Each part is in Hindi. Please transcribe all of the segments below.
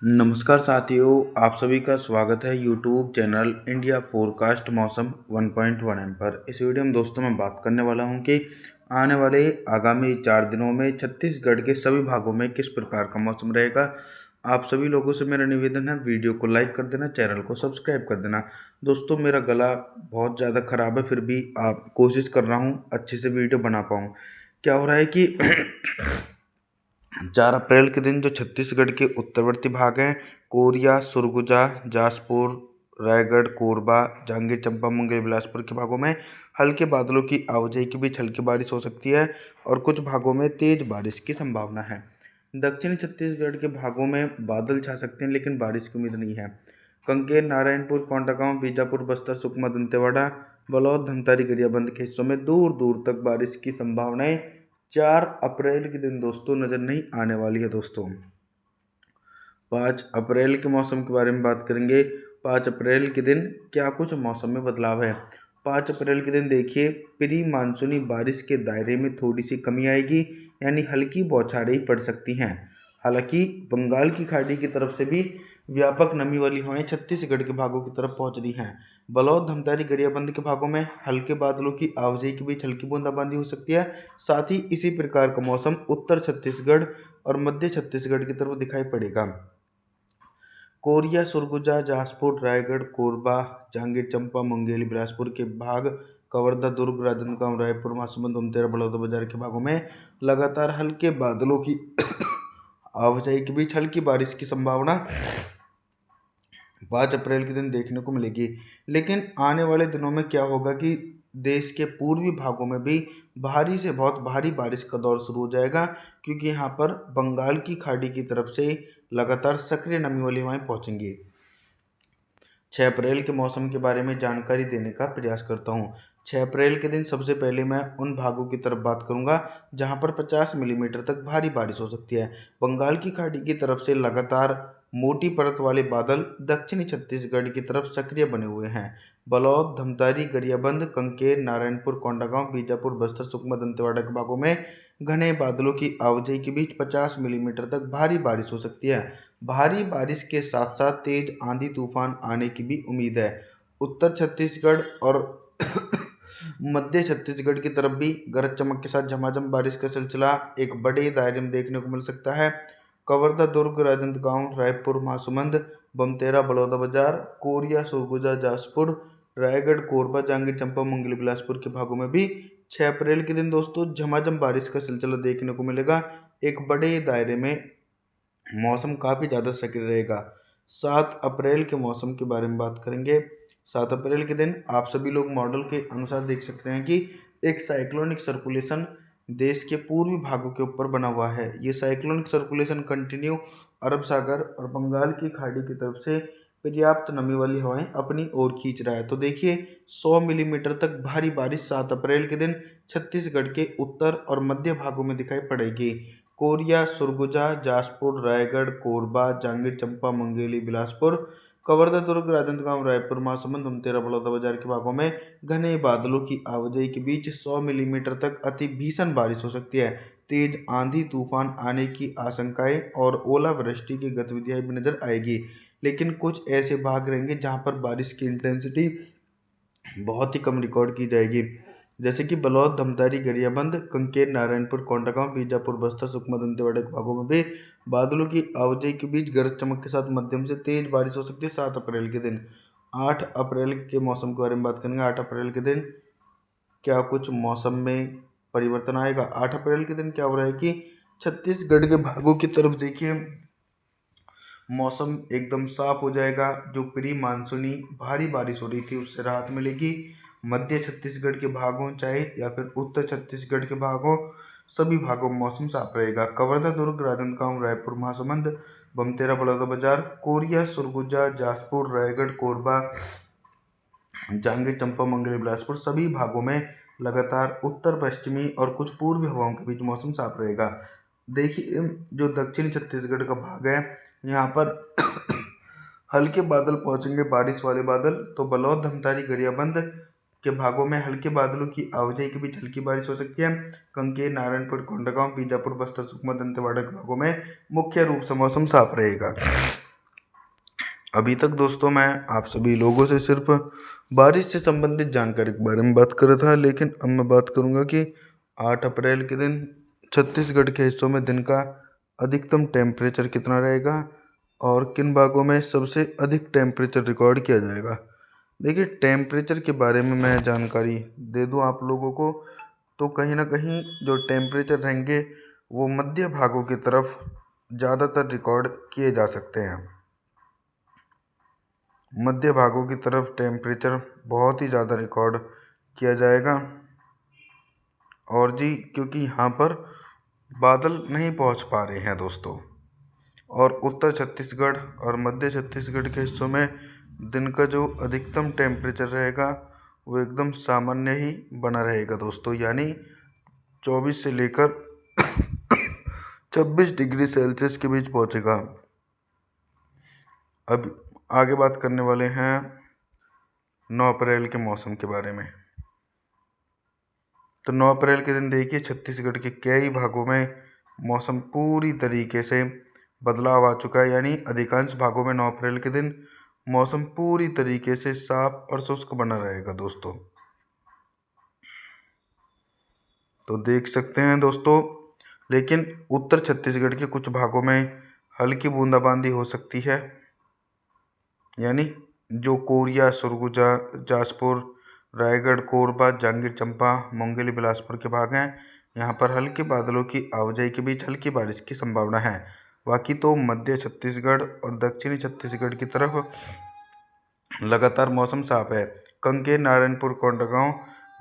नमस्कार साथियों, आप सभी का स्वागत है यूट्यूब चैनल इंडिया फोरकास्ट मौसम 1.1 एम पर। इस वीडियो में दोस्तों मैं बात करने वाला हूं कि आने वाले आगामी 4 दिनों में छत्तीसगढ़ के सभी भागों में किस प्रकार का मौसम रहेगा। आप सभी लोगों से मेरा निवेदन है, वीडियो को लाइक कर देना, चैनल को सब्सक्राइब कर देना। दोस्तों मेरा गला बहुत ज़्यादा ख़राब है, फिर भी आप कोशिश कर रहा हूँ अच्छे से वीडियो बना पाऊँ। क्या हो रहा है कि 4 अप्रैल के दिन जो छत्तीसगढ़ के उत्तरवर्ती भाग हैं, कोरिया, सुरगुजा, जासपुर, रायगढ़, कोरबा, जांजगीर चांपा, मुंगेर, बिलासपुर के भागों में हल्के बादलों की आवाजाही के बीच हल्की बारिश हो सकती है और कुछ भागों में तेज बारिश की संभावना है। दक्षिणी छत्तीसगढ़ के भागों में बादल छा सकते हैं, लेकिन बारिश की उम्मीद नहीं है। कांकेर, नारायणपुर, कोंडागांव, बीजापुर, बस्तर, सुकमा, दंतेवाड़ा, बलौद, धमतारी, गरियाबंद के हिस्सों में दूर दूर तक बारिश की संभावनाएं 4 अप्रैल के दिन दोस्तों नज़र नहीं आने वाली है। दोस्तों 5 अप्रैल के मौसम के बारे में बात करेंगे। 5 अप्रैल के दिन क्या कुछ मौसम में बदलाव है। 5 अप्रैल के दिन देखिए, प्री मानसूनी बारिश के दायरे में थोड़ी सी कमी आएगी, यानी हल्की बौछारें पड़ सकती हैं। हालांकि बंगाल की खाड़ी की तरफ से भी व्यापक नमी वाली हवाएं छत्तीसगढ़ के भागों की तरफ पहुंच रही हैं। बलौद, धमतारी, गरियाबंद के भागों में हल्के बादलों की आवाजाही के बीच हल्की बूंदाबांदी हो सकती है। साथ ही इसी प्रकार का मौसम उत्तर छत्तीसगढ़ और मध्य छत्तीसगढ़ की तरफ दिखाई पड़ेगा। कोरिया, सुरगुजा, जासपुर, रायगढ़, कोरबा, जांजगीर चांपा, मुंगेली, बिलासपुर के भाग, कवर्धा, दुर्ग, राजनांदगांव, रायपुर, महासमुंद, उमतेरा, बलौदाबाजार के भागों में लगातार हल्के बादलों की आवाजाही के बीच हल्की बारिश की संभावना 5 अप्रैल के दिन देखने को मिलेगी। लेकिन आने वाले दिनों में क्या होगा कि देश के पूर्वी भागों में भी भारी से बहुत भारी बारिश का दौर शुरू हो जाएगा, क्योंकि यहाँ पर बंगाल की खाड़ी की तरफ से लगातार सक्रिय नमी वाली हवाएं पहुंचेंगी। 6 अप्रैल के मौसम के बारे में जानकारी देने का प्रयास करता हूँ। 6 अप्रैल के दिन सबसे पहले मैं उन भागों की तरफ बात करूंगा जहां पर 50 मिलीमीटर तक भारी बारिश हो सकती है। बंगाल की खाड़ी की तरफ से लगातार मोटी परत वाले बादल दक्षिणी छत्तीसगढ़ की तरफ सक्रिय बने हुए हैं। बलौद, धमतारी, गरियाबंद, कंकेर, नारायणपुर, कोंडागांव, बीजापुर, बस्तर, सुकमा, दंतेवाड़ा के भागों में घने बादलों की आवाजाही के बीच 50 मिलीमीटर तक भारी बारिश हो सकती है। भारी बारिश के साथ साथ तेज आंधी तूफान आने की भी उम्मीद है। उत्तर छत्तीसगढ़ और मध्य छत्तीसगढ़ की तरफ भी गरज चमक के साथ झमाझम बारिश का सिलसिला एक बड़े दायरे में देखने को मिल सकता है। कवर्धा, दुर्ग, राजनांदगांव, रायपुर, महासमुंद, बमतेरा, बलौदाबाजार, कोरिया, सरगुजा, जासपुर, रायगढ़, कोरबा, जांजगीर चांपा, मुंगेली, बिलासपुर के भागों में भी 6 अप्रैल के दिन दोस्तों झमाझम बारिश का सिलसिला देखने को मिलेगा। एक बड़े दायरे में मौसम काफ़ी ज़्यादा सक्रिय रहेगा। 7 अप्रैल के मौसम के बारे में बात करेंगे। 7 अप्रैल के दिन आप सभी लोग मॉडल के अनुसार देख सकते हैं कि एक साइक्लोनिक सर्कुलेशन देश के पूर्वी भागों के ऊपर बना हुआ है। ये साइक्लोनिक सर्कुलेशन कंटिन्यू अरब सागर और बंगाल की खाड़ी की तरफ से पर्याप्त नमी वाली हवाएं अपनी ओर खींच रहा है। तो देखिए, 100 मिलीमीटर तक भारी बारिश 7 अप्रैल के दिन छत्तीसगढ़ के उत्तर और मध्य भागों में दिखाई पड़ेगी। कोरिया, सुरगुजा, जासपुर, रायगढ़, कोरबा, जांजगीर चांपा, मुंगेली, बिलासपुर, कवर्धा, दुर्ग, राजनांदगांव, रायपुर, महासमुंद, उमतेरा, बलौदाबाजार के भागों में घने बादलों की आवाजाही के बीच 100 मिलीमीटर तक अति भीषण बारिश हो सकती है। तेज आंधी तूफान आने की आशंकाएं और ओलावृष्टि की गतिविधियां भी नजर आएगी। लेकिन कुछ ऐसे भाग रहेंगे जहां पर बारिश की इंटेंसिटी बहुत ही कम रिकॉर्ड की जाएगी, जैसे कि बलौद, धमतारी, गरियाबंद, कंकेर, नारायणपुर, कोंडागांव, बीजापुर, बस्तर, सुकमा, दंतेवाड़ा के भागों में भी बादलों की आवाजाही के बीच गरज चमक के साथ मध्यम से तेज बारिश हो सकती है 7 अप्रैल के दिन। 8 अप्रैल के मौसम के बारे में बात करेंगे। 8 अप्रैल के दिन क्या कुछ मौसम में परिवर्तन आएगा। 8 अप्रैल के दिन क्या हो रहा है कि छत्तीसगढ़ के भागों की तरफ देखिए, मौसम एकदम साफ हो जाएगा। जो प्री मानसूनी भारी बारिश हो रही थी उससे राहत मिलेगी। मध्य छत्तीसगढ़ के भाग हों चाहे या फिर उत्तर छत्तीसगढ़ के भाग हों, सभी भागों में मौसम साफ रहेगा। कवर्धा, दुर्ग, राजनांदगांव, रायपुर, महासमुंद, बमतेरा, बलौदाबाजार, कोरिया, सुरगुजा, जासपुर, रायगढ़, कोरबा, जांजगीर चांपा, मुंगेली, बिलासपुर सभी भागों में लगातार उत्तर पश्चिमी और कुछ पूर्वी हवाओं के बीच मौसम साफ रहेगा। देखिए, जो दक्षिणी छत्तीसगढ़ का भाग है यहाँ पर हल्के बादल पहुंचेंगे, बारिश वाले बादल। तो बलौद, धमतारी, गरियाबंद के भागों में हल्के बादलों की आवाजाही के बीच हल्की बारिश हो सकती है। कंकेर, नारायणपुर, कोंडागांव, बीजापुर, बस्तर, सुकमा, दंतेवाड़ा के भागों में मुख्य रूप से मौसम साफ रहेगा। अभी तक दोस्तों मैं आप सभी लोगों से सिर्फ बारिश से संबंधित जानकारी के बारे में बात कर रहा था, लेकिन अब मैं बात करूंगा कि 8 अप्रैल के दिन छत्तीसगढ़ के हिस्सों में दिन का अधिकतम टेम्परेचर कितना रहेगा और किन भागों में सबसे अधिक टेम्परेचर रिकॉर्ड किया जाएगा। देखिए, टेम्परेचर के बारे में मैं जानकारी दे दूं आप लोगों को, तो कहीं ना कहीं जो टेम्परेचर रहेंगे वो मध्य भागों की तरफ ज़्यादातर रिकॉर्ड किए जा सकते हैं। मध्य भागों की तरफ टेम्परेचर बहुत ही ज़्यादा रिकॉर्ड किया जाएगा। और जी, क्योंकि यहाँ पर बादल नहीं पहुँच पा रहे हैं दोस्तों, और उत्तर छत्तीसगढ़ और मध्य छत्तीसगढ़ के हिस्सों में दिन का जो अधिकतम टेम्परेचर रहेगा वो एकदम सामान्य ही बना रहेगा दोस्तों, यानी 24 से लेकर 26 डिग्री सेल्सियस के बीच पहुँचेगा। अब आगे बात करने वाले हैं 9 अप्रैल के मौसम के बारे में। तो 9 अप्रैल के दिन देखिए, छत्तीसगढ़ के कई भागों में मौसम पूरी तरीके से बदलाव आ चुका है, यानी अधिकांश भागों में 9 अप्रैल के दिन मौसम पूरी तरीके से साफ और शुष्क बना रहेगा दोस्तों। तो देख सकते हैं दोस्तों, लेकिन उत्तर छत्तीसगढ़ के कुछ भागों में हल्की बूंदाबांदी हो सकती है, यानी जो कोरिया, सरगुजा, जाजपुर, रायगढ़, कोरबा, जांजगीर चांपा, मुंगेली, बिलासपुर के भाग हैं, यहाँ पर हल्के बादलों की आवाजाही के बीच हल्की बारिश की संभावना है। बाकी तो मध्य छत्तीसगढ़ और दक्षिणी छत्तीसगढ़ की तरफ लगातार मौसम साफ है। कांकेर, नारायणपुर, कोंडागांव,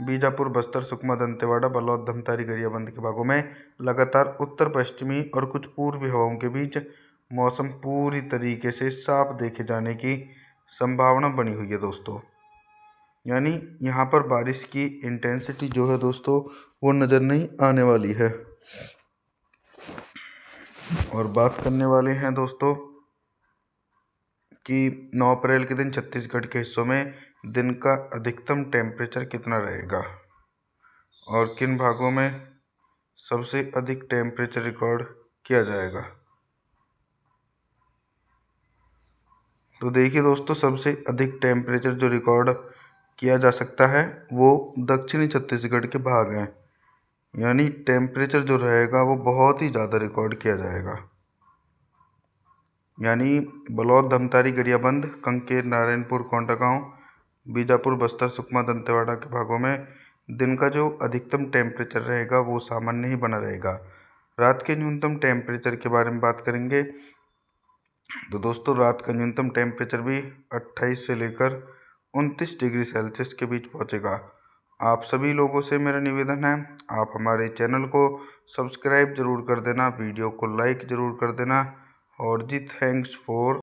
बीजापुर, बस्तर, सुकमा, दंतेवाड़ा, बलौद, धमतारी, गरियाबंद के भागों में लगातार उत्तर पश्चिमी और कुछ पूर्वी हवाओं के बीच मौसम पूरी तरीके से साफ देखे जाने की संभावना बनी हुई है दोस्तों, यानी यहाँ पर बारिश की इंटेंसिटी जो है दोस्तों वो नज़र नहीं आने वाली है। और बात करने वाले हैं दोस्तों कि 9 अप्रैल के दिन छत्तीसगढ़ के हिस्सों में दिन का अधिकतम टेम्परेचर कितना रहेगा और किन भागों में सबसे अधिक टेम्परेचर रिकॉर्ड किया जाएगा। तो देखिए दोस्तों, सबसे अधिक टेम्परेचर जो रिकॉर्ड किया जा सकता है वो दक्षिणी छत्तीसगढ़ के भाग हैं, यानी टेम्परेचर जो रहेगा वो बहुत ही ज़्यादा रिकॉर्ड किया जाएगा, यानी बलौद, धमतारी, गरियाबंद, कांकेर, नारायणपुर, कोंडागांव, बीजापुर, बस्तर, सुकमा, दंतेवाड़ा के भागों में दिन का जो अधिकतम टेम्परेचर रहेगा वो सामान्य ही बना रहेगा। रात के न्यूनतम टेम्परेचर के बारे में बात करेंगे तो दोस्तों, रात का न्यूनतम टेम्परेचर भी 28 से लेकर 29 डिग्री सेल्सियस के बीच पहुंचेगा। आप सभी लोगों से मेरा निवेदन है, आप हमारे चैनल को सब्सक्राइब जरूर कर देना, वीडियो को लाइक ज़रूर कर देना। और जी, थैंक्स फॉर